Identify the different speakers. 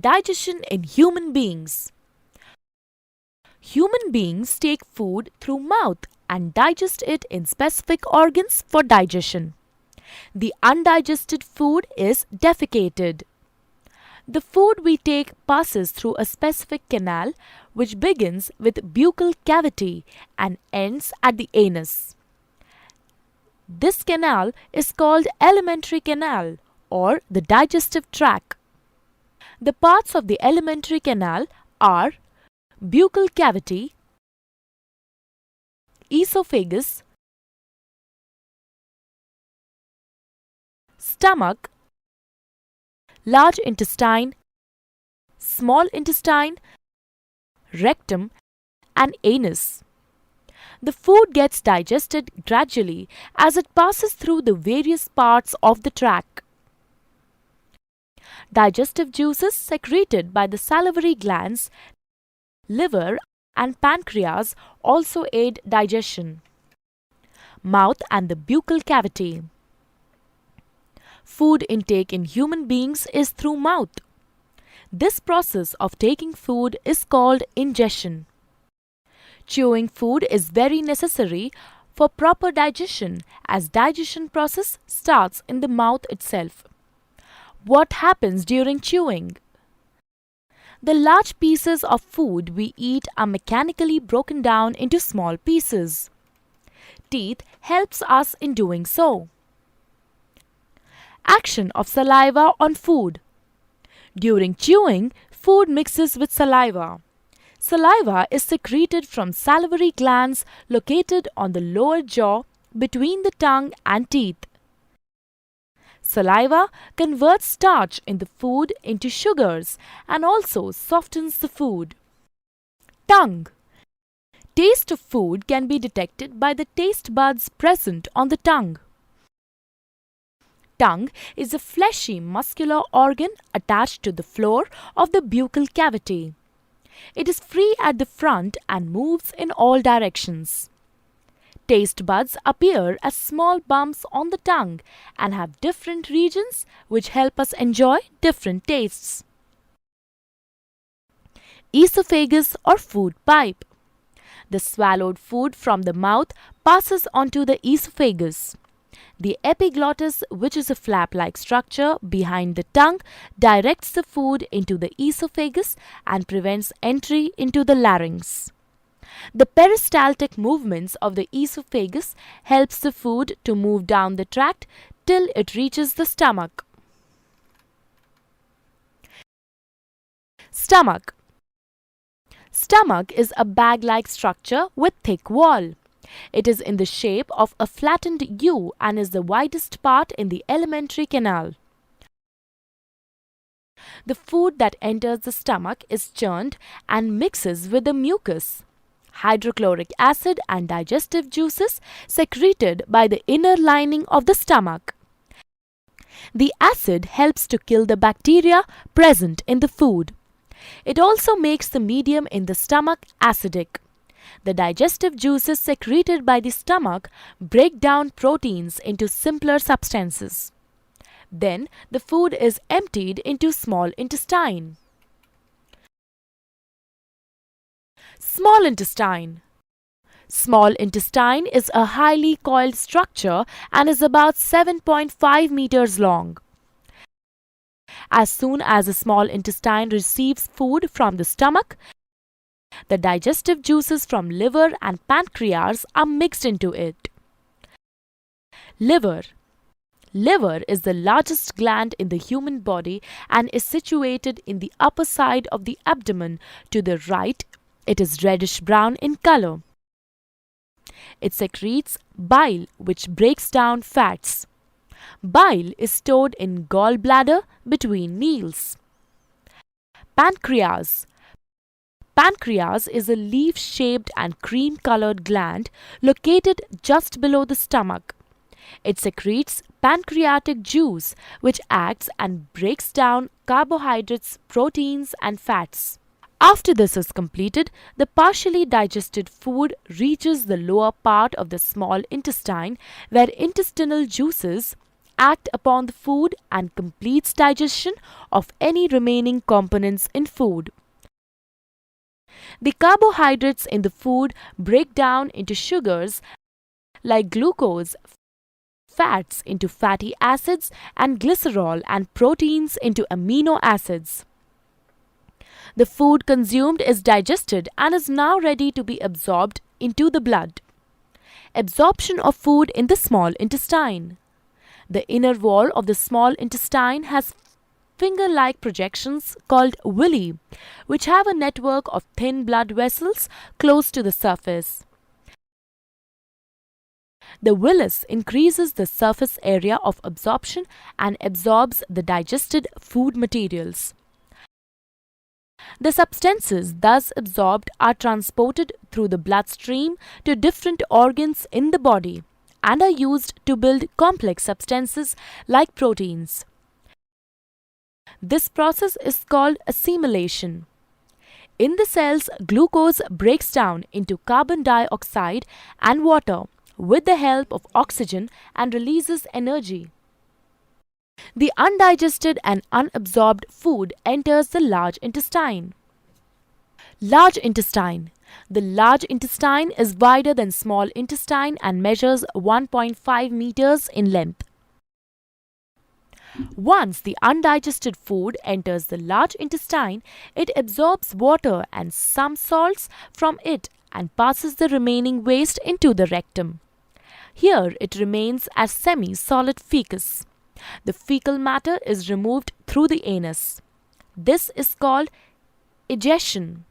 Speaker 1: Digestion in human beings. Human beings take food through mouth and digest it in specific organs for digestion. The undigested food is defecated. The food we take passes through a specific canal which begins with buccal cavity and ends at the anus. This canal is called alimentary canal or the digestive tract. The parts of the alimentary canal are buccal cavity, esophagus, stomach, large intestine, small intestine, rectum, and anus. The food gets digested gradually as it passes through the various parts of the tract. Digestive juices secreted by the salivary glands, liver, and pancreas also aid digestion. Mouth and the buccal cavity. Food intake in human beings is through mouth. This process of taking food is called ingestion. Chewing food is very necessary for proper digestion as digestion process starts in the mouth itself. What happens during chewing? The large pieces of food we eat are mechanically broken down into small pieces. Teeth helps us in doing so. Action of saliva on food. During chewing, food mixes with saliva. Saliva is secreted from salivary glands located on the lower jaw between the tongue and teeth. Saliva converts starch in the food into sugars and also softens the food. Tongue. Taste of food can be detected by the taste buds present on the tongue. Tongue is a fleshy muscular organ attached to the floor of the buccal cavity. It is free at the front and moves in all directions. Taste buds appear as small bumps on the tongue and have different regions which help us enjoy different tastes. Esophagus or food pipe. The swallowed food from the mouth passes onto the esophagus. The epiglottis, which is a flap-like structure behind the tongue, directs the food into the esophagus and prevents entry into the larynx. The peristaltic movements of the esophagus helps the food to move down the tract till it reaches the stomach. Stomach. Stomach is a bag-like structure with thick wall. It is in the shape of a flattened U and is the widest part in the alimentary canal. The food that enters the stomach is churned and mixes with the mucus, hydrochloric acid and digestive juices secreted by the inner lining of the stomach. The acid helps to kill the bacteria present in the food. It also makes the medium in the stomach acidic. The digestive juices secreted by the stomach break down proteins into simpler substances. Then the food is emptied into small intestine. Small intestine. Small intestine is a highly coiled structure and is about 7.5 meters long. As soon as the small intestine receives food from the stomach, the digestive juices from liver and pancreas are mixed into it. Liver. Liver is the largest gland in the human body and is situated in the upper side of the abdomen. To the right, it is reddish-brown in color. It secretes bile, which breaks down fats. Bile is stored in gallbladder between meals. Pancreas. Pancreas is a leaf-shaped and cream-colored gland located just below the stomach. It secretes pancreatic juice, which acts and breaks down carbohydrates, proteins, and fats. After this is completed, the partially digested food reaches the lower part of the small intestine, where intestinal juices act upon the food and completes digestion of any remaining components in food. The carbohydrates in the food break down into sugars like glucose, fats into fatty acids, and glycerol, and proteins into amino acids. The food consumed is digested and is now ready to be absorbed into the blood. Absorption of food in the small intestine. The inner wall of the small intestine has finger-like projections called villi, which have a network of thin blood vessels close to the surface. The villus increases the surface area of absorption and absorbs the digested food materials. The substances thus absorbed are transported through the bloodstream to different organs in the body and are used to build complex substances like proteins. This process is called assimilation. In the cells, glucose breaks down into carbon dioxide and water with the help of oxygen and releases energy. The undigested and unabsorbed food enters the large intestine. Large intestine. The large intestine is wider than small intestine and measures 1.5 meters in length. Once the undigested food enters the large intestine, it absorbs water and some salts from it and passes the remaining waste into the rectum. Here it remains as semi-solid fecus. The fecal matter is removed through the anus. This is called egestion.